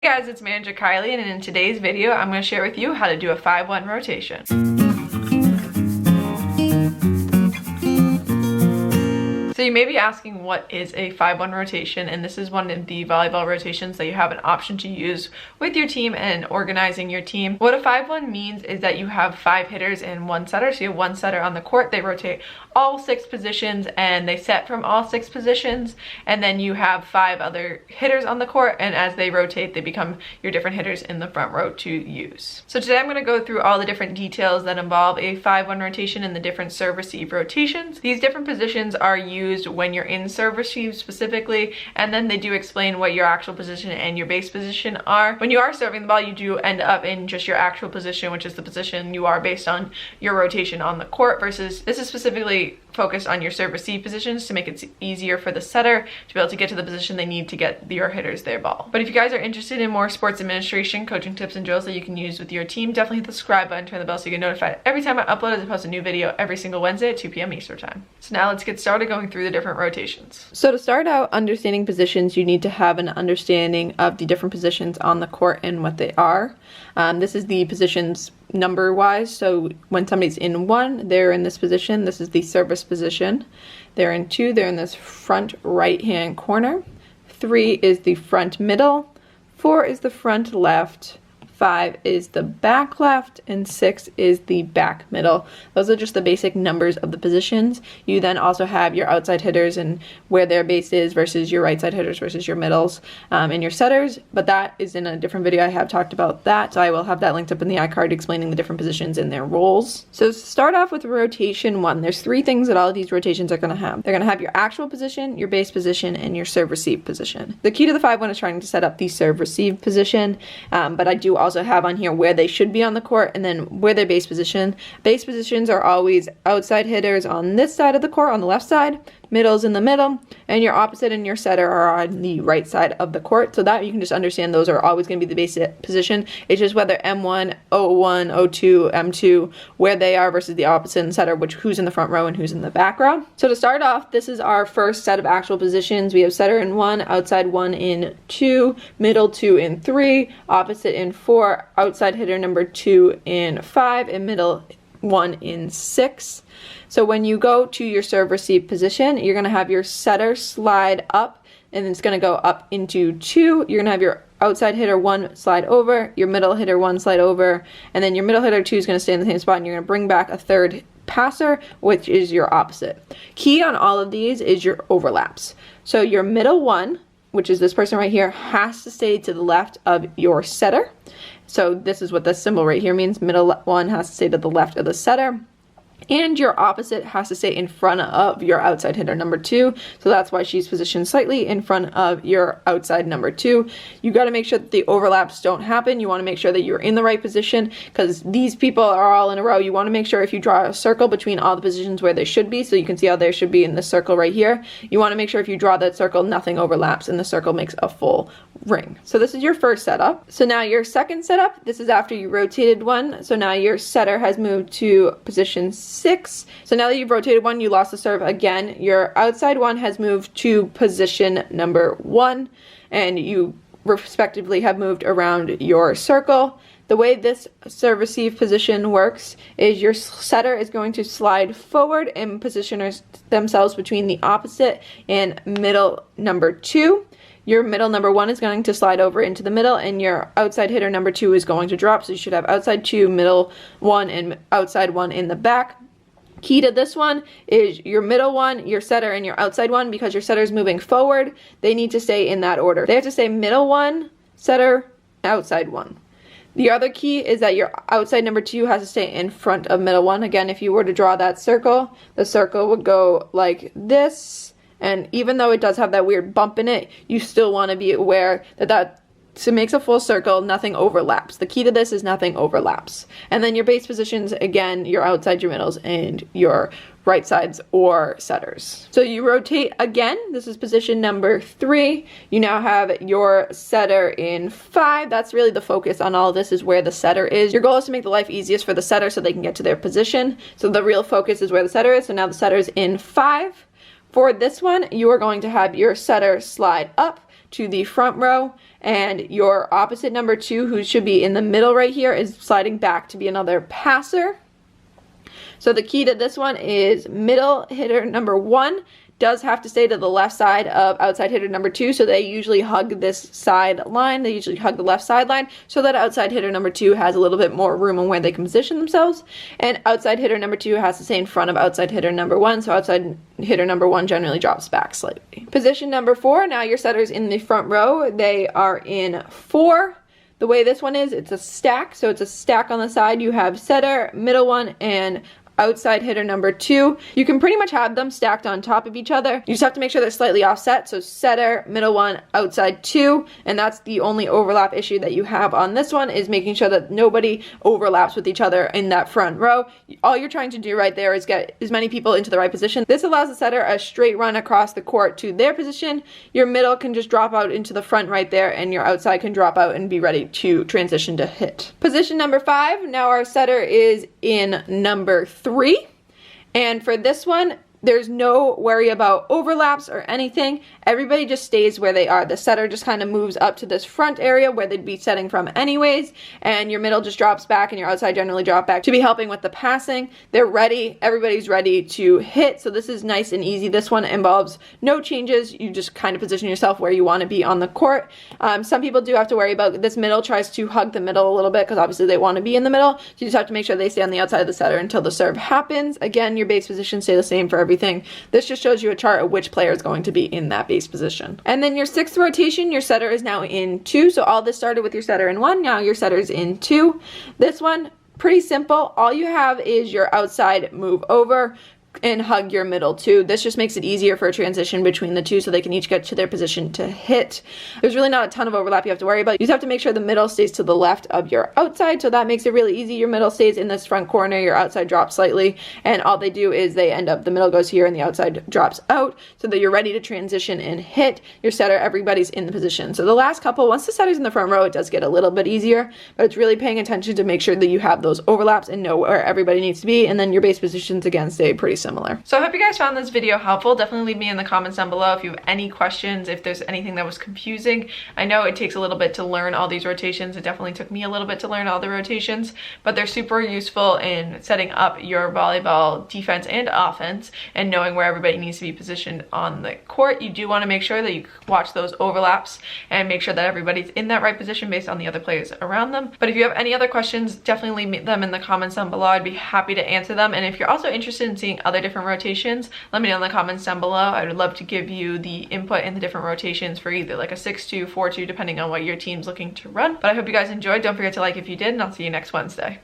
Hey guys, it's Manager Kylie, and in today's video I'm going to share with you how to do a 5-1 rotation. So you may be asking, what is a 5-1 rotation? And this is one of the volleyball rotations that you have an option to use with your team and organizing your team. What a 5-1 means is that you have 5 hitters and 1 setter. So you have 1 setter on the court, they rotate all 6 positions and they set from all 6 positions, and then you have 5 other hitters on the court, and as they rotate they become your different hitters in the front row to use. So today I'm going to go through all the different details that involve a 5-1 rotation and the different serve receive rotations. These different positions are used when you're in serve receive specifically, and then they do explain what your actual position and your base position are. When you are serving the ball, you do end up in just your actual position, which is the position you are based on your rotation on the court, versus this is specifically focused on your serve receive positions to make it easier for the setter to be able to get to the position they need to get your hitters their ball. But if you guys are interested in more sports administration, coaching tips, and drills that you can use with your team, definitely hit the subscribe button, turn the bell so you get notified every time I upload, as I post a new video every single Wednesday at 2 p.m. Eastern time. So now let's get started going through the different rotations. So to start out understanding positions, you need to have an understanding of the different positions on the court and what they are. This is the positions number wise. So when somebody's in 1, they're in this position. This is the service position. They're in 2, they're in this front right hand corner. 3 is the front middle. 4 is the front left. 5 is the back left, and 6 is the back middle. Those are just the basic numbers of the positions. You then also have your outside hitters and where their base is versus your right side hitters versus your middles and your setters, but that is in a different video. I have talked about that, so I will have that linked up in the iCard explaining the different positions and their roles. So to start off with rotation 1, there's 3 things that all of these rotations are going to have. They're going to have your actual position, your base position, and your serve receive position. The key to the 5-1 is trying to set up the serve receive position, but I do also have on here where they should be on the court and then where their base position. Base positions are always outside hitters on this side of the court, on the left side, middles in the middle, and your opposite and your setter are on the right side of the court. So that you can just understand those are always going to be the base position. It's just whether M1, O1, O2, M2, where they are versus the opposite and setter, who's in the front row and who's in the back row. So to start off, this is our first set of actual positions. We have setter in 1, outside 1 in 2, middle 2 in 3, opposite in 4, outside hitter number 2 in 5, and middle 1 in 6. So when you go to your serve receive position, you're going to have your setter slide up, and it's going to go up into 2. You're going to have your outside hitter 1 slide over, your middle hitter 1 slide over, and then your middle hitter 2 is going to stay in the same spot, and you're going to bring back a third passer, which is your opposite. Key on all of these is your overlaps. So your middle 1, which is this person right here, has to stay to the left of your setter. So this is what this symbol right here means. Middle 1 has to stay to the left of the setter. And your opposite has to stay in front of your outside hitter number 2. So that's why she's positioned slightly in front of your outside number 2. You got to make sure that the overlaps don't happen. You want to make sure that you're in the right position, because these people are all in a row. You want to make sure if you draw a circle between all the positions where they should be, so you can see how they should be in this circle right here. You want to make sure if you draw that circle, nothing overlaps and the circle makes a full ring. So this is your first setup. So now your second setup, this is after you rotated 1. So now your setter has moved to position 6. So now that you've rotated 1, you lost the serve again. Your outside 1 has moved to position number 1, and you respectively have moved around your circle. The way this serve receive position works is your setter is going to slide forward and position themselves between the opposite and middle number 2. Your middle number 1 is going to slide over into the middle, and your outside hitter number 2 is going to drop. So you should have outside 2, middle 1, and outside 1 in the back. Key to this one is your middle 1, your setter, and your outside 1, because your setter is moving forward. They need to stay in that order. They have to stay middle 1, setter, outside 1. The other key is that your outside number 2 has to stay in front of middle 1. Again, if you were to draw that circle, the circle would go like this. And even though it does have that weird bump in it, you still want to be aware that so it makes a full circle, nothing overlaps. The key to this is nothing overlaps. And then your base positions, again, your outside, your middles, and your right sides or setters. So you rotate again. This is position number 3. You now have your setter in 5. That's really the focus on all of this, is where the setter is. Your goal is to make the life easiest for the setter so they can get to their position. So the real focus is where the setter is. So now the setter is in 5. For this one, you are going to have your setter slide up to the front row, and your opposite number 2, who should be in the middle right here, is sliding back to be another passer. So the key to this one is middle hitter number 1 does have to stay to the left side of outside hitter number 2, so they usually hug this side line. They usually hug the left sideline, so that outside hitter number 2 has a little bit more room on where they can position themselves. And outside hitter number 2 has to stay in front of outside hitter number 1, so outside hitter number 1 generally drops back slightly. Position number 4, now your setter's in the front row. They are in 4. The way this one is, it's a stack, so it's a stack on the side. You have setter, middle one, and outside hitter number 2. You can pretty much have them stacked on top of each other. You just have to make sure they're slightly offset, so setter, middle one, outside 2, and that's the only overlap issue that you have on this one, is making sure that nobody overlaps with each other in that front row. All you're trying to do right there is get as many people into the right position. This allows the setter a straight run across the court to their position. Your middle can just drop out into the front right there, and your outside can drop out and be ready to transition to hit. Position number 5, now our setter is in number 3. And for this one, there's no worry about overlaps or anything. Everybody just stays where they are. The setter just kind of moves up to this front area where they'd be setting from anyways, and your middle just drops back and your outside generally drop back to be helping with the passing. They're ready. Everybody's ready to hit, so this is nice and easy. This one involves no changes. You just kind of position yourself where you want to be on the court. Some people do have to worry about this middle tries to hug the middle a little bit because obviously they want to be in the middle. So you just have to make sure they stay on the outside of the setter until the serve happens. Again, your base positions stay the same for everything. This just shows you a chart of which player is going to be in that base position. And then your 6th rotation, your setter is now in 2. So all this started with your setter in 1, now your setter's in 2. This one, pretty simple. All you have is your outside move over and hug your middle 2. This just makes it easier for a transition between the 2 so they can each get to their position to hit. There's really not a ton of overlap you have to worry about. You just have to make sure the middle stays to the left of your outside, so that makes it really easy. Your middle stays in this front corner, your outside drops slightly, and all they do is they end up, the middle goes here and the outside drops out so that you're ready to transition and hit. Your setter, everybody's in the position. So the last couple, once the setter's in the front row, it does get a little bit easier, but it's really paying attention to make sure that you have those overlaps and know where everybody needs to be, and then your base positions again stay pretty similar. So I hope you guys found this video helpful. Definitely leave me in the comments down below if you have any questions, if there's anything that was confusing. I know it takes a little bit to learn all these rotations. It definitely took me a little bit to learn all the rotations, but they're super useful in setting up your volleyball defense and offense and knowing where everybody needs to be positioned on the court. You do want to make sure that you watch those overlaps and make sure that everybody's in that right position based on the other players around them. But if you have any other questions, definitely leave them in the comments down below. I'd be happy to answer them. And if you're also interested in seeing other different rotations, let me know in the comments down below. I would love to give you the input in the different rotations for either like a 6-2, 4-2, depending on what your team's looking to run. But I hope you guys enjoyed. Don't forget to like if you did, and I'll see you next Wednesday.